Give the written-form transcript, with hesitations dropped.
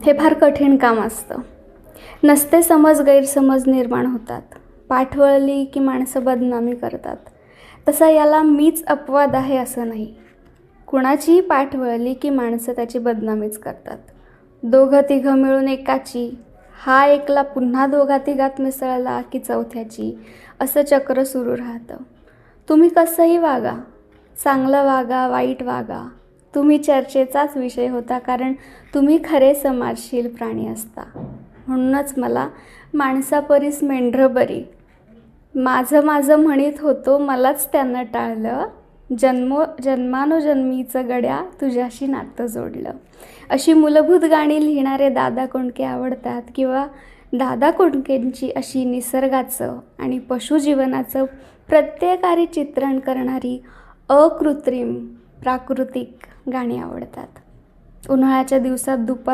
हे फार कठीण काम असतं. नसते समज गैरसमज निर्माण होतात. पाठ वळली की माणसं बदनामी करतात. तसा याला मीच अपवाद आहे असं नाही. कुणाचीही पाठ वळली की माणसं त्याची बदनामीच करतात. दोघं तिघं मिळून एकाची, हा एकला पुन्हा दोघा तिघात मिसळला की चौथ्याची, असं चक्र सुरू राहतं. तुम्ही कसंही वागा, चांगलं वागा, वाईट वागा, तुम्ही चर्चेचाच विषय होता, कारण तुम्ही खरे समाजशील प्राणी असता. म्हणूनच मला माणसापरीस मेंढरं बरी, माझं माझं म्हणीत होतो, मलाच त्यानं टाळलं, जन्मानोजन्मीचं गड्या तुझ्याशी नातं जोडलं. अशी मूलभूत गाणी लिहिणारे दादा कोंडके आवडतात, किंवा दादा कोंडकेंची अशी निसर्गाचं आणि पशुजीवनाचं प्रत्येकारी चित्रण करणारी अकृत्रिम प्राकृतिक गाणी आवडतात. उन्हाळ्याच्या दिवसात दुपार